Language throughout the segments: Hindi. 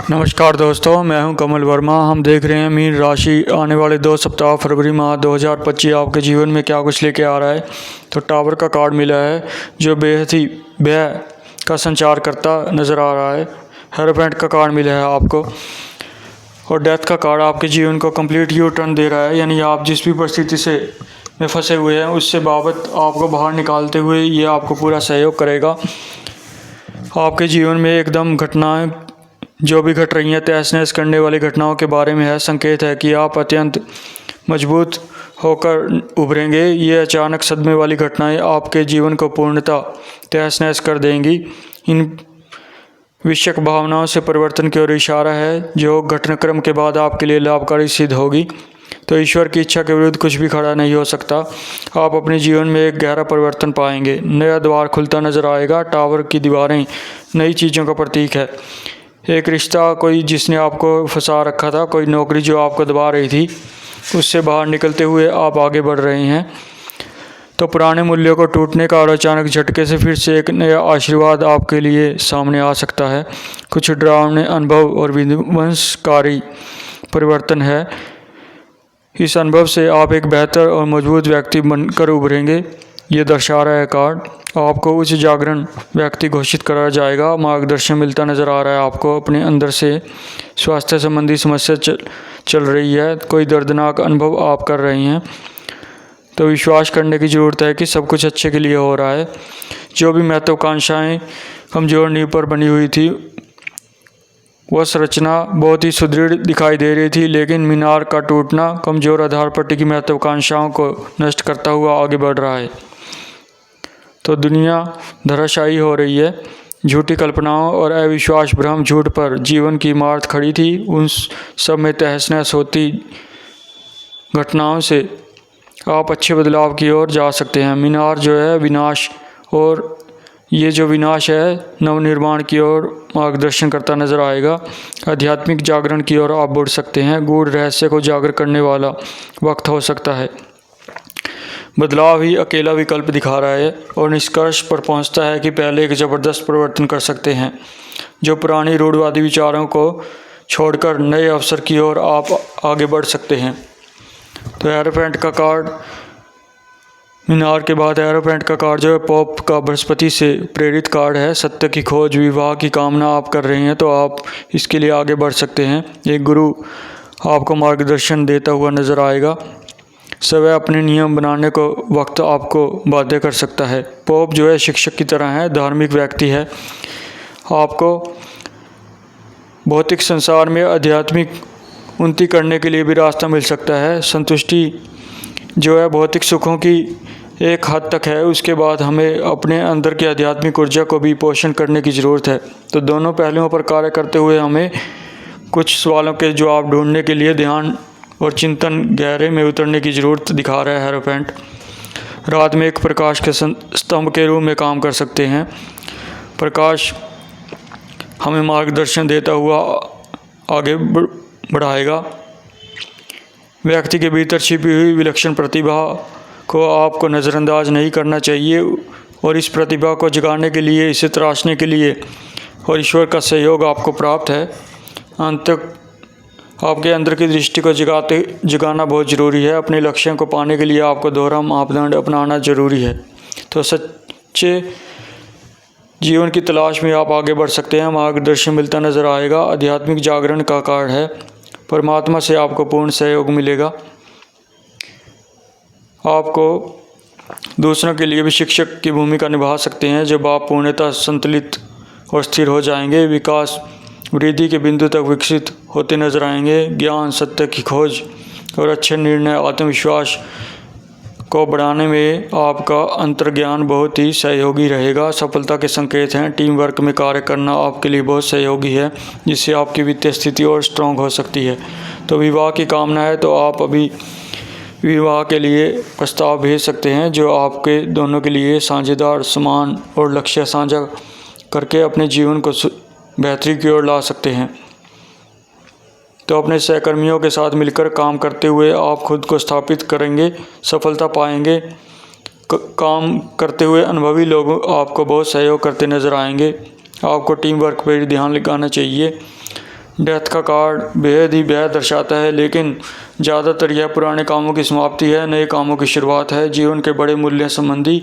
नमस्कार दोस्तों, मैं हूं कमल वर्मा। हम देख रहे हैं मीन राशि आने वाले 2 सप्ताह फरवरी माह 2025 आपके जीवन में क्या कुछ लेके आ रहा है। तो टावर का कार्ड मिला है जो बेहद ही भय का संचार करता नज़र आ रहा है। हेरोफेंट का कार्ड मिला है आपको और डेथ का कार्ड आपके जीवन को कंप्लीट यू टर्न दे रहा है। यानी आप जिस भी परिस्थिति से में फंसे हुए हैं उससे बाबत आपको बाहर निकालते हुए ये आपको पूरा सहयोग करेगा। आपके जीवन में एकदम घटनाएं जो भी घट रही हैं तहस नहस करने वाली घटनाओं के बारे में है। संकेत है कि आप अत्यंत मजबूत होकर उभरेंगे। ये अचानक सदमे वाली घटनाएं आपके जीवन को पूर्णतः तहस नहस कर देंगी। इन विषयक भावनाओं से परिवर्तन की ओर इशारा है जो घटनाक्रम के बाद आपके लिए लाभकारी सिद्ध होगी। तो ईश्वर की इच्छा के विरुद्ध कुछ भी खड़ा नहीं हो सकता। आप अपने जीवन में एक गहरा परिवर्तन पाएंगे। नया द्वार खुलता नजर आएगा। टावर की दीवारें नई चीज़ों का प्रतीक है। एक रिश्ता, कोई जिसने आपको फंसा रखा था, कोई नौकरी जो आपको दबा रही थी, उससे बाहर निकलते हुए आप आगे बढ़ रहे हैं। तो पुराने मूल्यों को टूटने का और अचानक झटके से फिर से एक नया आशीर्वाद आपके लिए सामने आ सकता है। कुछ डरावने अनुभव और विध्वंसकारी परिवर्तन है। इस अनुभव से आप एक बेहतर और मजबूत व्यक्ति बनकर उभरेंगे। ये दर्शा रहा है कार्ड। आपको उच्च जागरण व्यक्ति घोषित करा जाएगा। मार्गदर्शन मिलता नज़र आ रहा है आपको। अपने अंदर से स्वास्थ्य संबंधी समस्या चल रही है। कोई दर्दनाक अनुभव आप कर रहे हैं। तो विश्वास करने की ज़रूरत है कि सब कुछ अच्छे के लिए हो रहा है। जो भी महत्वाकांक्षाएँ कमज़ोर नींव पर बनी हुई थी वह संरचना बहुत ही सुदृढ़ दिखाई दे रही थी, लेकिन मीनार का टूटना कमज़ोर आधार पर टिकी महत्वाकांक्षाओं को नष्ट करता हुआ आगे बढ़ रहा है। तो दुनिया धराशायी हो रही है। झूठी कल्पनाओं और अविश्वास भ्रम झूठ पर जीवन की इमारत खड़ी थी, उन सब में तहस नहस होती घटनाओं से आप अच्छे बदलाव की ओर जा सकते हैं। मीनार जो है विनाश, और ये जो विनाश है नवनिर्माण की ओर मार्गदर्शन करता नजर आएगा। आध्यात्मिक जागरण की ओर आप बढ़ सकते हैं। गूढ़ रहस्य को जागर करने वाला वक्त हो सकता है। बदलाव ही अकेला विकल्प दिखा रहा है और निष्कर्ष पर पहुंचता है कि पहले एक ज़बरदस्त परिवर्तन कर सकते हैं। जो पुरानी रूढ़वादी विचारों को छोड़कर नए अवसर की ओर आप आगे बढ़ सकते हैं। तो एरोफेंट का कार्ड मीनार के बाद एरोफेंट का कार्ड जो है पोप का बृहस्पति से प्रेरित कार्ड है। सत्य की खोज, विवाह की कामना आप कर रहे हैं तो आप इसके लिए आगे बढ़ सकते हैं। एक गुरु आपको मार्गदर्शन देता हुआ नज़र आएगा। स्वयं अपने नियम बनाने को वक्त आपको बाध्य कर सकता है। पोप जो है शिक्षक की तरह है, धार्मिक व्यक्ति है। आपको भौतिक संसार में आध्यात्मिक उन्नति करने के लिए भी रास्ता मिल सकता है। संतुष्टि जो है भौतिक सुखों की एक हद तक है, उसके बाद हमें अपने अंदर की आध्यात्मिक ऊर्जा को भी पोषण करने की ज़रूरत है। तो दोनों पहलुओं पर कार्य करते हुए हमें कुछ सवालों के जवाब ढूंढने के लिए ध्यान और चिंतन गहरे में उतरने की ज़रूरत दिखा रहा है हेरोफेंट। रात में एक प्रकाश के स्तंभ के रूप में काम कर सकते हैं। प्रकाश हमें मार्गदर्शन देता हुआ आगे बढ़ाएगा। व्यक्ति के भीतर छिपी हुई विलक्षण प्रतिभा को आपको नज़रअंदाज नहीं करना चाहिए और इस प्रतिभा को जगाने के लिए, इसे तराशने के लिए और ईश्वर का सहयोग आपको प्राप्त है। आपके अंदर की दृष्टि को जगाना बहुत ज़रूरी है। अपने लक्ष्यों को पाने के लिए आपको दोहरा मापदंड अपनाना ज़रूरी है। तो सच्चे जीवन की तलाश में आप आगे बढ़ सकते हैं। मार्गदर्शन मिलता नज़र आएगा। आध्यात्मिक जागरण का कार्ड है। परमात्मा से आपको पूर्ण सहयोग मिलेगा। आपको दूसरों के लिए भी शिक्षक की भूमिका निभा सकते हैं जब आप पूर्णतः संतुलित और स्थिर हो जाएंगे। विकास वृद्धि के बिंदु तक विकसित होते नजर आएंगे। ज्ञान, सत्य की खोज और अच्छे निर्णय आत्मविश्वास को बढ़ाने में आपका अंतर्ज्ञान बहुत ही सहयोगी रहेगा। सफलता के संकेत हैं। टीम वर्क में कार्य करना आपके लिए बहुत सहयोगी है, जिससे आपकी वित्तीय स्थिति और स्ट्रॉन्ग हो सकती है। तो विवाह की कामना है तो आप अभी विवाह के लिए प्रस्ताव भेज सकते हैं जो आपके दोनों के लिए साझेदार, समान और लक्ष्य साझा करके अपने जीवन को बेहतरी की ओर ला सकते हैं। तो अपने सहकर्मियों के साथ मिलकर काम करते हुए आप खुद को स्थापित करेंगे, सफलता पाएंगे। काम करते हुए अनुभवी लोग आपको बहुत सहयोग करते नज़र आएंगे। आपको टीम वर्क पर ध्यान लगाना चाहिए। डेथ का कार्ड बेहद ही बेहद दर्शाता है, लेकिन ज़्यादातर यह पुराने कामों की समाप्ति है, नए कामों की शुरुआत है। जीवन के बड़े मूल्य संबंधी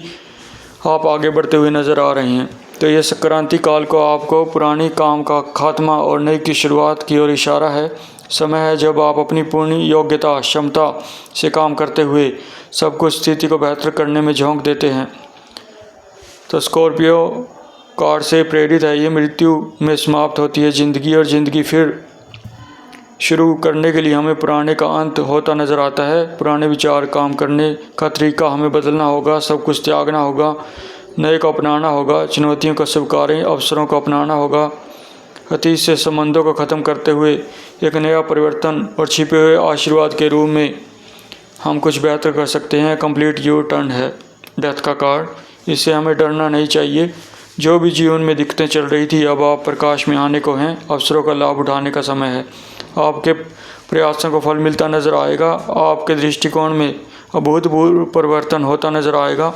आप आगे बढ़ते हुए नज़र आ रहे हैं। तो यह संक्रांति काल को आपको पुरानी काम का खात्मा और नई की शुरुआत की ओर इशारा है। समय है जब आप अपनी पूर्ण योग्यता क्षमता से काम करते हुए सब कुछ स्थिति को बेहतर करने में झोंक देते हैं। तो स्कॉर्पियो कार्ड से प्रेरित है, ये मृत्यु में समाप्त होती है ज़िंदगी, और ज़िंदगी फिर शुरू करने के लिए हमें पुराने का अंत होता नज़र आता है। पुराने विचार काम करने का तरीका हमें बदलना होगा, सब कुछ त्यागना होगा, नए को अपनाना होगा, चुनौतियों को स्वीकारें, अवसरों को अपनाना होगा, अतीत से संबंधों को ख़त्म करते हुए एक नया परिवर्तन और छिपे हुए आशीर्वाद के रूप में हम कुछ बेहतर कर सकते हैं। कंप्लीट यू टर्न है डेथ का कार्ड, इससे हमें डरना नहीं चाहिए। जो भी जीवन में दिक्कतें चल रही थी, अब आप प्रकाश में आने को हैं, अवसरों का लाभ उठाने का समय है। आपके प्रयासों को फल मिलता नज़र आएगा, आपके दृष्टिकोण में अभूतपूर्व परिवर्तन होता नज़र आएगा,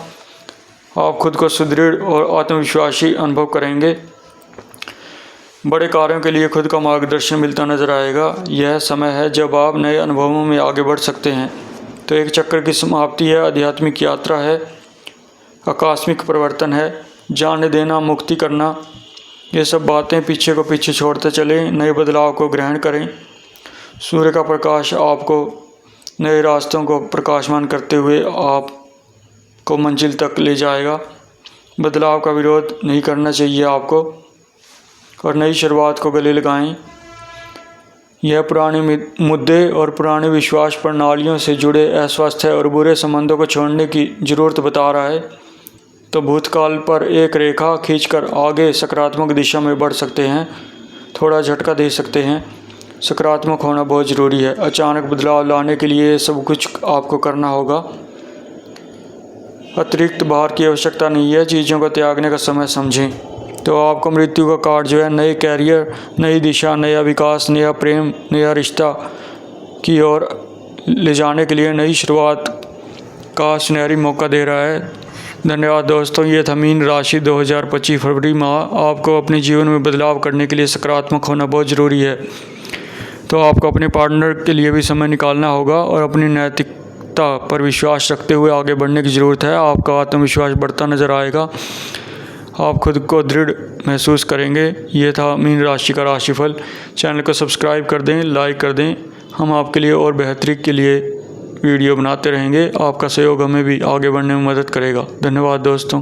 आप खुद को सुदृढ़ और आत्मविश्वासी अनुभव करेंगे, बड़े कार्यों के लिए खुद का मार्गदर्शन मिलता नज़र आएगा। यह समय है जब आप नए अनुभवों में आगे बढ़ सकते हैं। तो एक चक्र की समाप्ति है, आध्यात्मिक यात्रा है, आकस्मिक परिवर्तन है, जाने देना, मुक्ति करना, ये सब बातें पीछे को पीछे छोड़ते चलें, नए बदलाव को ग्रहण करें। सूर्य का प्रकाश आपको नए रास्तों को प्रकाशमान करते हुए आपको मंजिल तक ले जाएगा। बदलाव का विरोध नहीं करना चाहिए आपको, और नई शुरुआत को गले लगाएं। यह पुराने मुद्दे और पुराने विश्वास प्रणालियों से जुड़े अस्वस्थ और बुरे संबंधों को छोड़ने की ज़रूरत बता रहा है। तो भूतकाल पर एक रेखा खींचकर आगे सकारात्मक दिशा में बढ़ सकते हैं, थोड़ा झटका दे सकते हैं। सकारात्मक होना बहुत ज़रूरी है। अचानक बदलाव लाने के लिए सब कुछ आपको करना होगा, अतिरिक्त भार की आवश्यकता नहीं है। चीज़ों को त्यागने का समय समझें। तो आपको मृत्यु का कार्ड जो है नए कैरियर, नई दिशा, नया विकास, नया प्रेम, नया रिश्ता की ओर ले जाने के लिए नई शुरुआत का सुनहरी मौका दे रहा है। धन्यवाद दोस्तों, ये था मीन राशि 2025 फरवरी माह। आपको अपने जीवन में बदलाव करने के लिए सकारात्मक होना बहुत ज़रूरी है। तो आपको अपने पार्टनर के लिए भी समय निकालना होगा और अपनी नैतिकता पर विश्वास रखते हुए आगे बढ़ने की ज़रूरत है। आपका आत्मविश्वास बढ़ता नज़र आएगा, आप खुद को दृढ़ महसूस करेंगे। ये था मीन राशि का राशिफल। चैनल को सब्सक्राइब कर दें, लाइक कर दें। हम आपके लिए और बेहतरी के लिए वीडियो बनाते रहेंगे। आपका सहयोग हमें भी आगे बढ़ने में मदद करेगा। धन्यवाद दोस्तों।